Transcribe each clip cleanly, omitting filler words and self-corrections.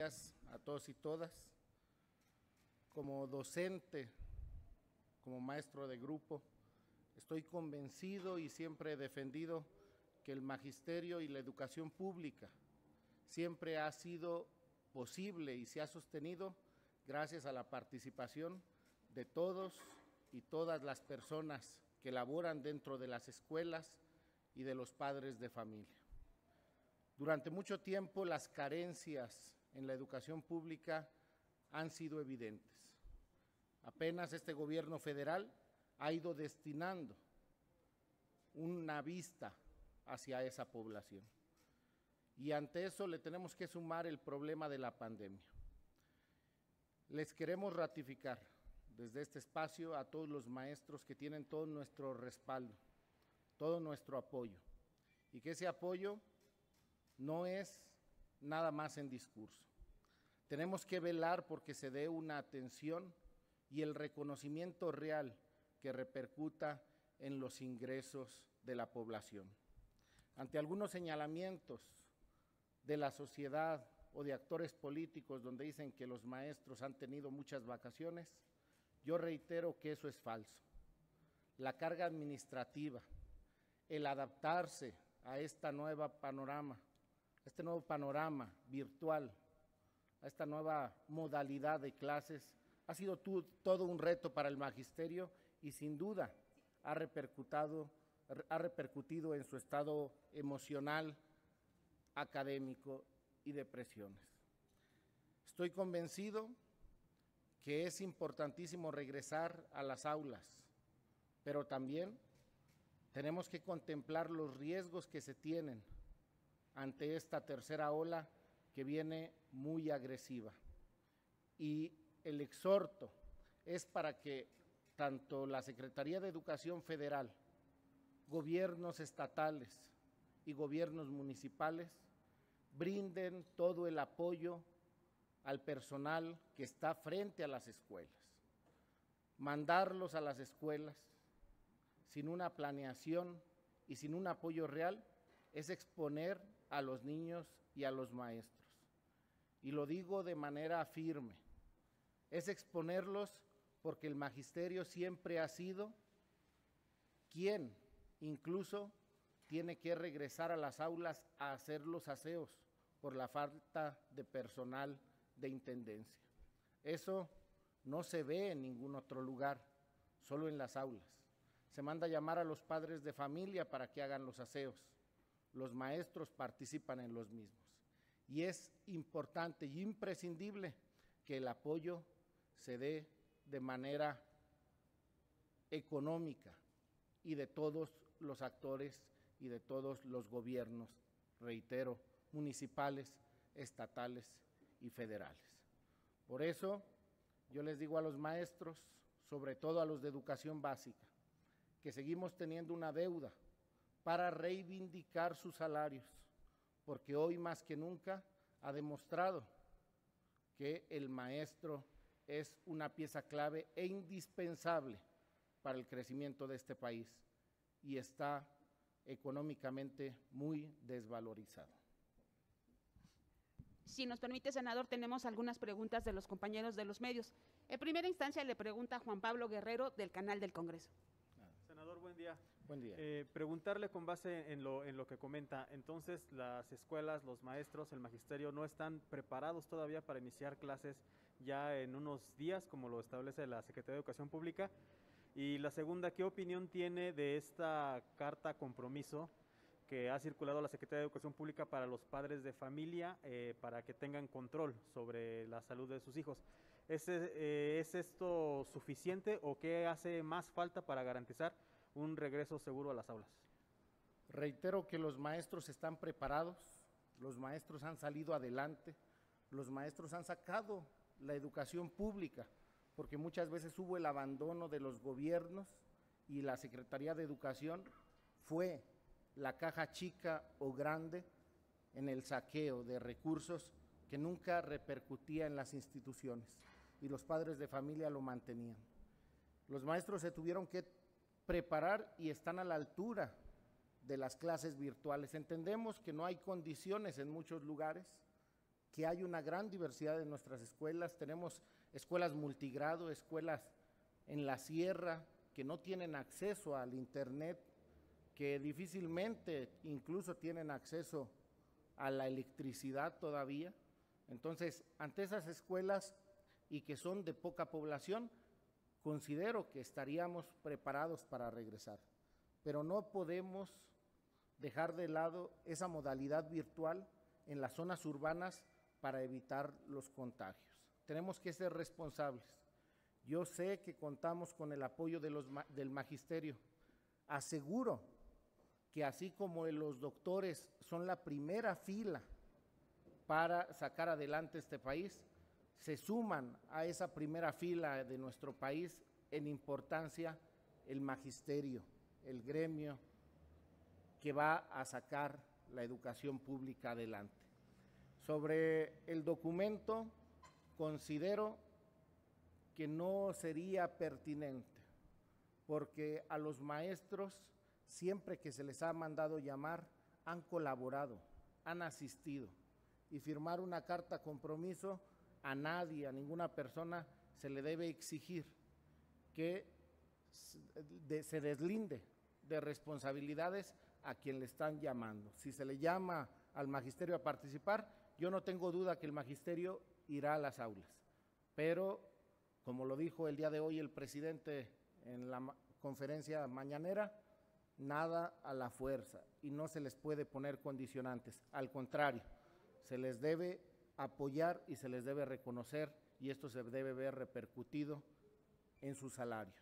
A todos y todas. Como docente, como maestro de grupo, estoy convencido y siempre he defendido que el magisterio y la educación pública siempre ha sido posible y se ha sostenido gracias a la participación de todos y todas las personas que laboran dentro de las escuelas y de los padres de familia. Durante mucho tiempo las carencias en la educación pública han sido evidentes. Apenas este gobierno federal ha ido destinando una vista hacia esa población. Y ante eso le tenemos que sumar el problema de la pandemia. Les queremos ratificar desde este espacio a todos los maestros que tienen todo nuestro respaldo, todo nuestro apoyo, y que ese apoyo no es nada más en discurso. Tenemos que velar porque se dé una atención y el reconocimiento real que repercuta en los ingresos de la población. Ante algunos señalamientos de la sociedad o de actores políticos donde dicen que los maestros han tenido muchas vacaciones, yo reitero que eso es falso. La carga administrativa, el adaptarse a este nuevo panorama virtual, a esta nueva modalidad de clases, ha sido todo un reto para el magisterio y sin duda ha repercutido en su estado emocional, académico y de presiones. Estoy convencido que es importantísimo regresar a las aulas, pero también tenemos que contemplar los riesgos que se tienen ante esta tercera ola que viene muy agresiva. Y el exhorto es para que tanto la Secretaría de Educación Federal, gobiernos estatales y gobiernos municipales brinden todo el apoyo al personal que está frente a las escuelas. Mandarlos a las escuelas sin una planeación y sin un apoyo real es exponer a los niños y a los maestros. Y lo digo de manera firme, es exponerlos porque el magisterio siempre ha sido quien incluso tiene que regresar a las aulas a hacer los aseos por la falta de personal de intendencia. Eso no se ve en ningún otro lugar, solo en las aulas. Se manda a llamar a los padres de familia para que hagan los aseos. Los maestros participan en los mismos. Y es importante y imprescindible que el apoyo se dé de manera económica y de todos los actores y de todos los gobiernos, reitero, municipales, estatales y federales. Por eso yo les digo a los maestros, sobre todo a los de educación básica, que seguimos teniendo una deuda para reivindicar sus salarios, porque hoy más que nunca ha demostrado que el maestro es una pieza clave e indispensable para el crecimiento de este país y está económicamente muy desvalorizado. Si nos permite, senador, tenemos algunas preguntas de los compañeros de los medios. En primera instancia le pregunta Juan Pablo Guerrero del canal del Congreso. Senador, buen día. Buen día. Preguntarle con base en lo que comenta, entonces las escuelas, los maestros, el magisterio no están preparados todavía para iniciar clases ya en unos días, como lo establece la Secretaría de Educación Pública. Y la segunda, ¿qué opinión tiene de esta carta compromiso que ha circulado a la Secretaría de Educación Pública para los padres de familia para que tengan control sobre la salud de sus hijos? ¿Es esto suficiente o qué hace más falta para garantizar un regreso seguro a las aulas? Reitero que los maestros están preparados, los maestros han salido adelante, los maestros han sacado la educación pública, porque muchas veces hubo el abandono de los gobiernos y la Secretaría de Educación fue la caja chica o grande en el saqueo de recursos que nunca repercutía en las instituciones y los padres de familia lo mantenían. Los maestros se tuvieron que preparar y están a la altura de las clases virtuales. Entendemos que no hay condiciones en muchos lugares que hay una gran diversidad en nuestras escuelas. Tenemos escuelas multigrado, escuelas en la sierra que no tienen acceso al internet, que difícilmente incluso tienen acceso a la electricidad todavía. Entonces, ante esas escuelas y que son de poca población, considero que estaríamos preparados para regresar, pero no podemos dejar de lado esa modalidad virtual en las zonas urbanas para evitar los contagios. Tenemos que ser responsables. Yo sé que contamos con el apoyo del magisterio. Aseguro que así como los doctores son la primera fila para sacar adelante este país, se suman a esa primera fila de nuestro país en importancia el magisterio, el gremio que va a sacar la educación pública adelante. Sobre el documento, considero que no sería pertinente, porque a los maestros, siempre que se les ha mandado llamar, han colaborado, han asistido, y firmar una carta compromiso a nadie, a ninguna persona se le debe exigir que se deslinde de responsabilidades a quien le están llamando. Si se le llama al magisterio a participar, yo no tengo duda que el magisterio irá a las aulas, pero como lo dijo el día de hoy el presidente en la conferencia mañanera, nada a la fuerza y no se les puede poner condicionantes, al contrario, se les debe apoyar y se les debe reconocer, y esto se debe ver repercutido en sus salarios.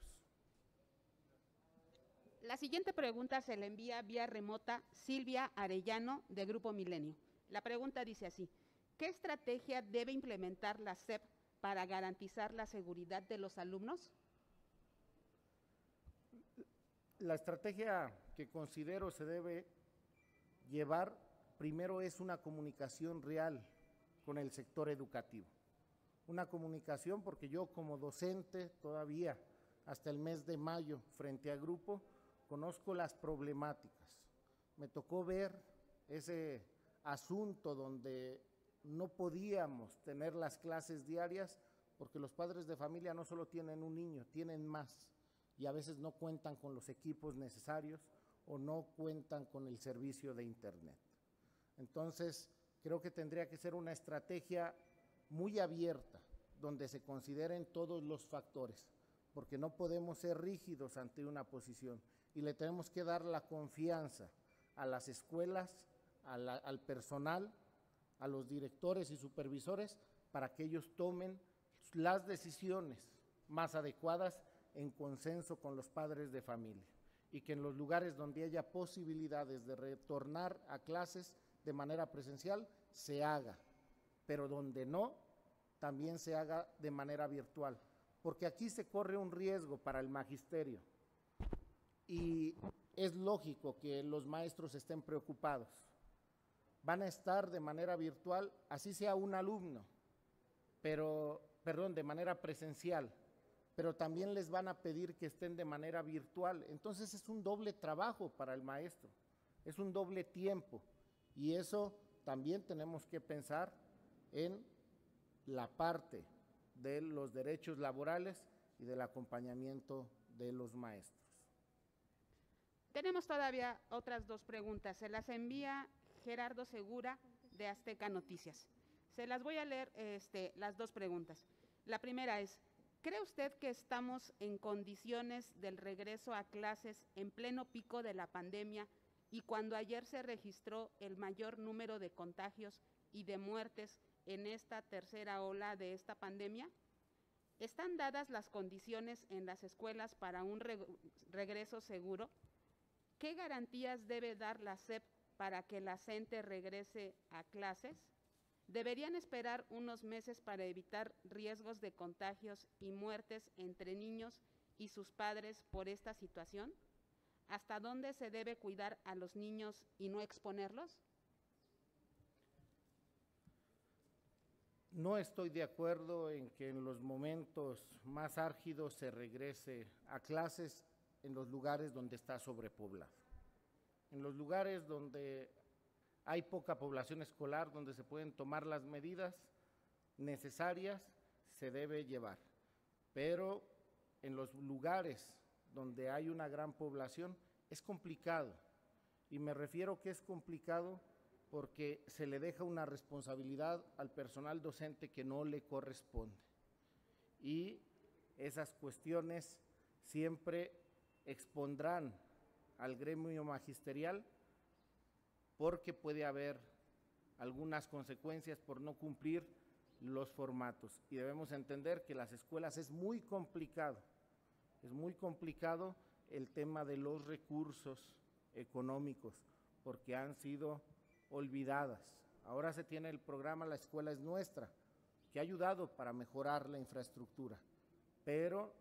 La siguiente pregunta se le envía vía remota Silvia Arellano, de Grupo Milenio. La pregunta dice así: ¿qué estrategia debe implementar la SEP para garantizar la seguridad de los alumnos? La estrategia que considero se debe llevar primero es una comunicación real con el sector educativo. Una comunicación porque yo como docente todavía hasta el mes de mayo frente a grupo conozco las problemáticas. Me tocó ver ese asunto donde no podíamos tener las clases diarias porque los padres de familia no solo tienen un niño, tienen más y a veces no cuentan con los equipos necesarios o no cuentan con el servicio de internet. Entonces, creo que tendría que ser una estrategia muy abierta, donde se consideren todos los factores, porque no podemos ser rígidos ante una posición y le tenemos que dar la confianza a las escuelas, al personal, a los directores y supervisores, para que ellos tomen las decisiones más adecuadas en consenso con los padres de familia y que en los lugares donde haya posibilidades de retornar a clases de manera presencial se haga, pero donde no, también se haga de manera virtual, porque aquí se corre un riesgo para el magisterio y es lógico que los maestros estén preocupados. Van a estar de manera virtual, así sea un alumno, de manera presencial, pero también les van a pedir que estén de manera virtual. Entonces es un doble trabajo para el maestro, es un doble tiempo, y eso también tenemos que pensar en la parte de los derechos laborales y del acompañamiento de los maestros. Tenemos todavía otras dos preguntas. Se las envía Gerardo Segura, de Azteca Noticias. Se las voy a leer las dos preguntas. La primera es: ¿cree usted que estamos en condiciones del regreso a clases en pleno pico de la pandemia y cuando ayer se registró el mayor número de contagios y de muertes en esta tercera ola de esta pandemia? ¿Están dadas las condiciones en las escuelas para un regreso seguro? ¿Qué garantías debe dar la SEP para que la CENTE regrese a clases? ¿Deberían esperar unos meses para evitar riesgos de contagios y muertes entre niños y sus padres por esta situación? ¿Hasta dónde se debe cuidar a los niños y no exponerlos? No estoy de acuerdo en que en los momentos más álgidos se regrese a clases en los lugares donde está sobrepoblado. En los lugares donde hay poca población escolar donde se pueden tomar las medidas necesarias, se debe llevar. Pero en los lugares donde hay una gran población es complicado. Y me refiero que es complicado porque se le deja una responsabilidad al personal docente que no le corresponde. Y esas cuestiones siempre expondrán al gremio magisterial porque puede haber algunas consecuencias por no cumplir los formatos. Y debemos entender que las escuelas es muy complicado el tema de los recursos económicos porque han sido olvidadas. Ahora se tiene el programa La Escuela es Nuestra, que ha ayudado para mejorar la infraestructura, pero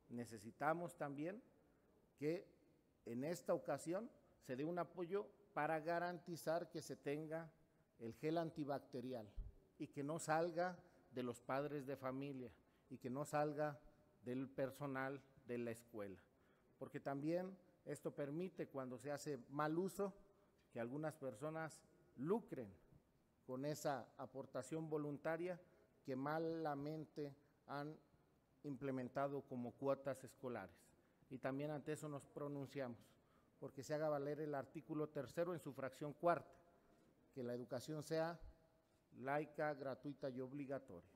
necesitamos también que en esta ocasión se dé un apoyo para garantizar que se tenga el gel antibacterial y que no salga de los padres de familia y que no salga del personal de la escuela, porque también esto permite, cuando se hace mal uso, que algunas personas lucren con esa aportación voluntaria que malamente han implementado como cuotas escolares. Y también ante eso nos pronunciamos, porque se haga valer el artículo 3º en su fracción 4ª, que la educación sea laica, gratuita y obligatoria.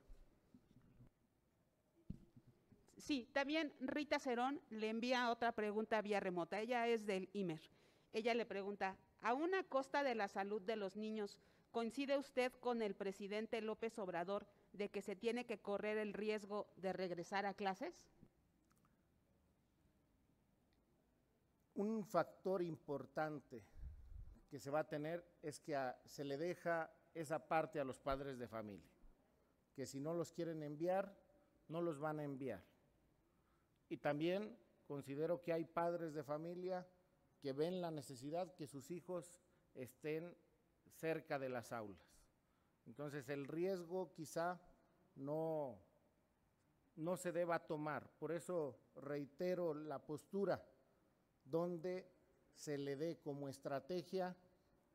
Sí, también Rita Cerón le envía otra pregunta vía remota. Ella es del IMER. Ella le pregunta, ¿a una costa de la salud de los niños, coincide usted con el presidente López Obrador de que se tiene que correr el riesgo de regresar a clases? Un factor importante que se va a tener es que se le deja esa parte a los padres de familia, que si no los quieren enviar, no los van a enviar. Y también considero que hay padres de familia que ven la necesidad que sus hijos estén cerca de las aulas. Entonces el riesgo quizá no se deba tomar. Por eso reitero la postura donde se le dé como estrategia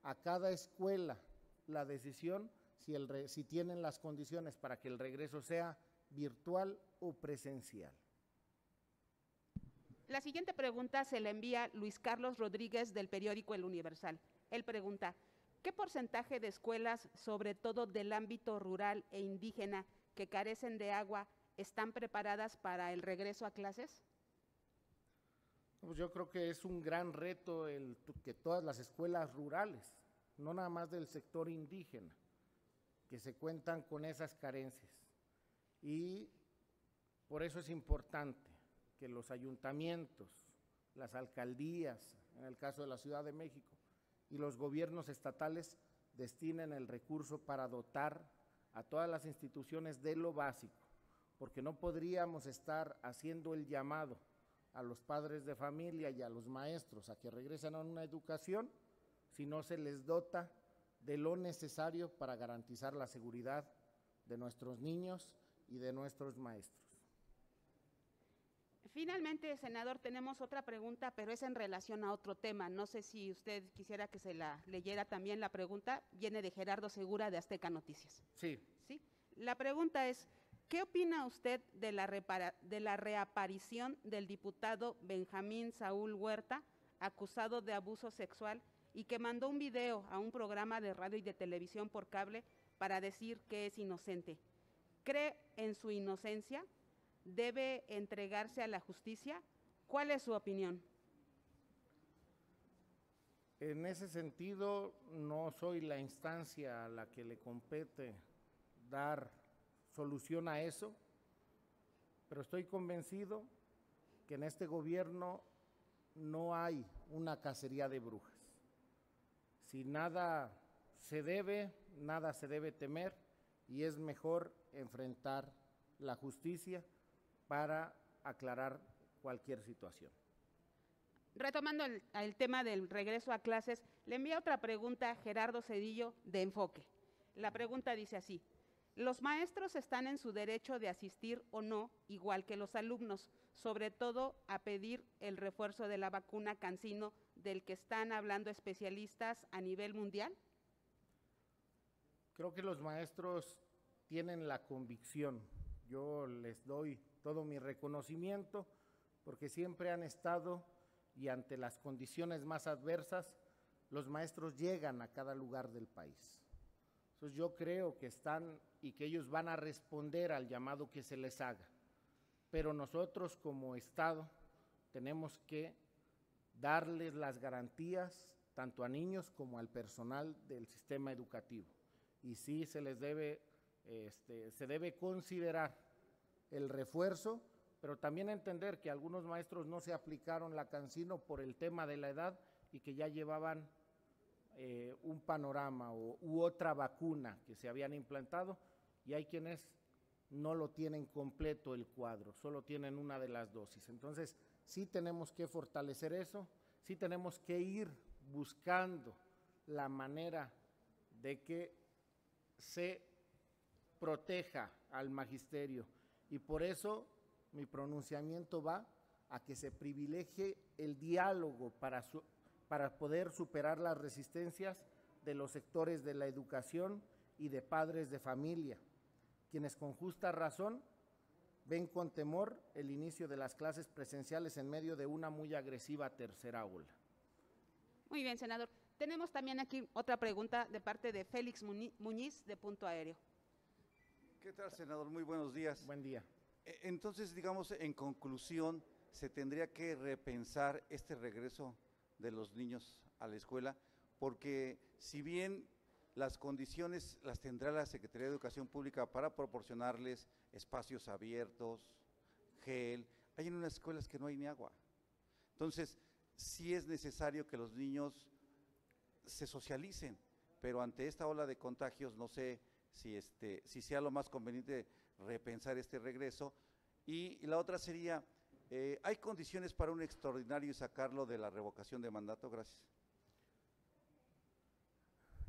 a cada escuela la decisión si tienen las condiciones para que el regreso sea virtual o presencial. La siguiente pregunta se la envía Luis Carlos Rodríguez del periódico El Universal. Él pregunta, ¿qué porcentaje de escuelas, sobre todo del ámbito rural e indígena, que carecen de agua, están preparadas para el regreso a clases? Pues yo creo que es un gran reto que todas las escuelas rurales, no nada más del sector indígena, que se cuentan con esas carencias. Y por eso es importante que los ayuntamientos, las alcaldías, en el caso de la Ciudad de México, y los gobiernos estatales destinen el recurso para dotar a todas las instituciones de lo básico, porque no podríamos estar haciendo el llamado a los padres de familia y a los maestros a que regresen a una educación si no se les dota de lo necesario para garantizar la seguridad de nuestros niños y de nuestros maestros. Finalmente, senador, tenemos otra pregunta, pero es en relación a otro tema. No sé si usted quisiera que se la leyera también la pregunta. Viene de Gerardo Segura de Azteca Noticias. Sí. ¿Sí? La pregunta es, ¿qué opina usted de la reaparición del diputado Benjamín Saúl Huerta, acusado de abuso sexual y que mandó un video a un programa de radio y de televisión por cable para decir que es inocente? ¿Cree en su inocencia? ¿Debe entregarse a la justicia? ¿Cuál es su opinión? En ese sentido, no soy la instancia a la que le compete dar solución a eso, pero estoy convencido que en este gobierno no hay una cacería de brujas. Si nada se debe temer y es mejor enfrentar la justicia para aclarar cualquier situación. Retomando el tema del regreso a clases, le envía otra pregunta a Gerardo Cedillo de Enfoque. La pregunta dice así, ¿los maestros están en su derecho de asistir o no, igual que los alumnos, sobre todo a pedir el refuerzo de la vacuna CanSino del que están hablando especialistas a nivel mundial? Creo que los maestros tienen la convicción, yo les doy todo mi reconocimiento, porque siempre han estado y ante las condiciones más adversas, los maestros llegan a cada lugar del país. Entonces yo creo que están y que ellos van a responder al llamado que se les haga, pero nosotros como Estado tenemos que darles las garantías tanto a niños como al personal del sistema educativo. Y sí se les debe, se debe considerar el refuerzo, pero también entender que algunos maestros no se aplicaron la Cancino por el tema de la edad y que ya llevaban un panorama u otra vacuna que se habían implantado, y hay quienes no lo tienen completo el cuadro, solo tienen una de las dosis. Entonces, sí tenemos que fortalecer eso, sí tenemos que ir buscando la manera de que se proteja al magisterio, y por eso mi pronunciamiento va a que se privilegie el diálogo para poder superar las resistencias de los sectores de la educación y de padres de familia, quienes con justa razón ven con temor el inicio de las clases presenciales en medio de una muy agresiva tercera ola. Muy bien, senador. Tenemos también aquí otra pregunta de parte de Félix Muñiz, de Punto Aéreo. ¿Qué tal, senador? Muy buenos días. Buen día. Entonces, digamos, en conclusión, se tendría que repensar este regreso de los niños a la escuela, porque si bien las condiciones las tendrá la Secretaría de Educación Pública para proporcionarles espacios abiertos, gel, hay en unas escuelas que no hay ni agua. Entonces, sí es necesario que los niños se socialicen, pero ante esta ola de contagios no sé si sea lo más conveniente repensar este regreso. Y la otra sería, ¿hay condiciones para un extraordinario y sacarlo de la revocación de mandato? Gracias.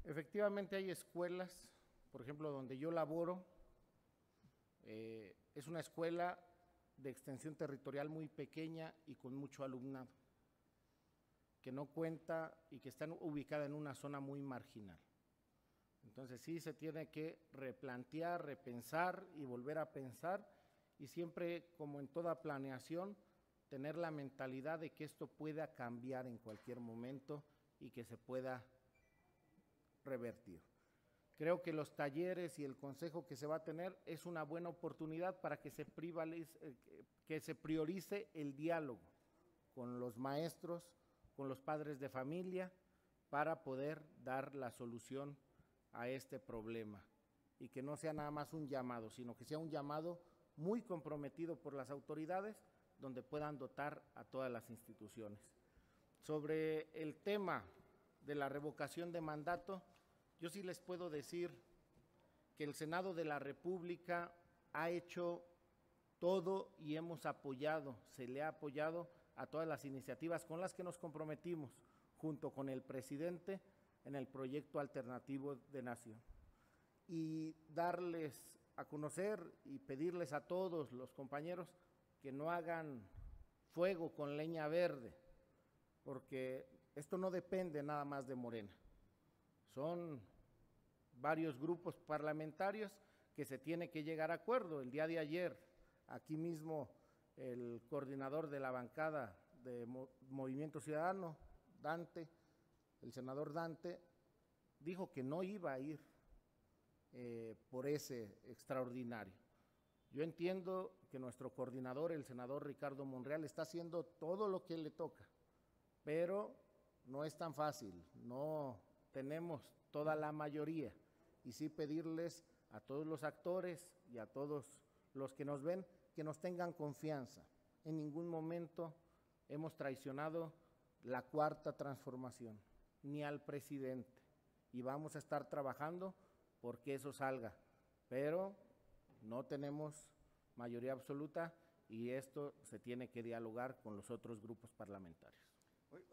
Efectivamente hay escuelas, por ejemplo, donde yo laboro, es una escuela de extensión territorial muy pequeña y con mucho alumnado, que no cuenta y que está ubicada en una zona muy marginal. Entonces sí se tiene que replantear, repensar y volver a pensar, y siempre, como en toda planeación, tener la mentalidad de que esto pueda cambiar en cualquier momento y que se pueda revertir. Creo que los talleres y el consejo que se va a tener es una buena oportunidad para que se priorice el diálogo con los maestros, con los padres de familia, para poder dar la solución a este problema, y que no sea nada más un llamado, sino que sea un llamado muy comprometido por las autoridades, donde puedan dotar a todas las instituciones. Sobre el tema de la revocación de mandato, yo sí les puedo decir que el Senado de la República ha hecho todo y hemos apoyado, se le ha apoyado a todas las iniciativas con las que nos comprometimos junto con el presidente en el proyecto alternativo de nación, y darles a conocer y pedirles a todos los compañeros que no hagan fuego con leña verde, porque esto no depende nada más de Morena, son varios grupos parlamentarios que se tiene que llegar a acuerdo. El día de ayer, aquí mismo, el coordinador de la bancada de Movimiento Ciudadano, el senador Dante, dijo que no iba a ir por ese extraordinario. Yo entiendo que nuestro coordinador, el senador Ricardo Monreal, está haciendo todo lo que le toca, pero no es tan fácil, no tenemos toda la mayoría, y sí pedirles a todos los actores y a todos los que nos ven que nos tengan confianza. En ningún momento hemos traicionado la cuarta transformación, ni al presidente, y vamos a estar trabajando porque eso salga, pero no tenemos mayoría absoluta y esto se tiene que dialogar con los otros grupos parlamentarios.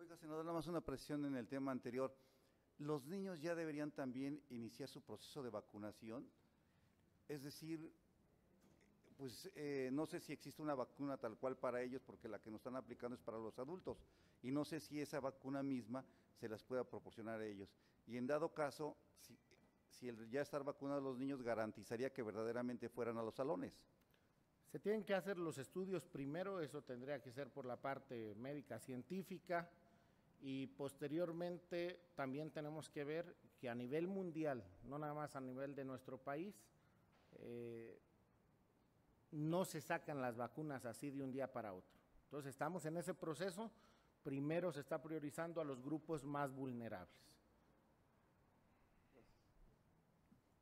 Oiga, senador, nada más una precisión en el tema anterior. ¿Los niños ya deberían también iniciar su proceso de vacunación? Es decir, pues no sé si existe una vacuna tal cual para ellos, porque la que nos están aplicando es para los adultos, y no sé si esa vacuna misma se las pueda proporcionar a ellos. Y en dado caso, si el ya estar vacunados los niños garantizaría que verdaderamente fueran a los salones. Se tienen que hacer los estudios primero, eso tendría que ser por la parte médica científica, y posteriormente también tenemos que ver que a nivel mundial, no nada más a nivel de nuestro país, no se sacan las vacunas así de un día para otro. Entonces estamos en ese proceso, primero se está priorizando a los grupos más vulnerables.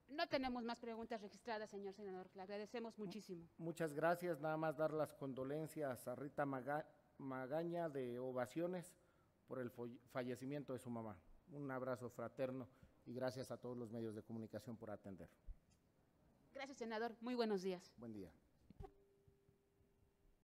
No tenemos más preguntas registradas, señor senador. Le agradecemos muchísimo. Muchas gracias, nada más dar las condolencias a Rita Magaña de Ovaciones por el fallecimiento de su mamá. Un abrazo fraterno y gracias a todos los medios de comunicación por atender. Gracias, senador. Muy buenos días. Buen día.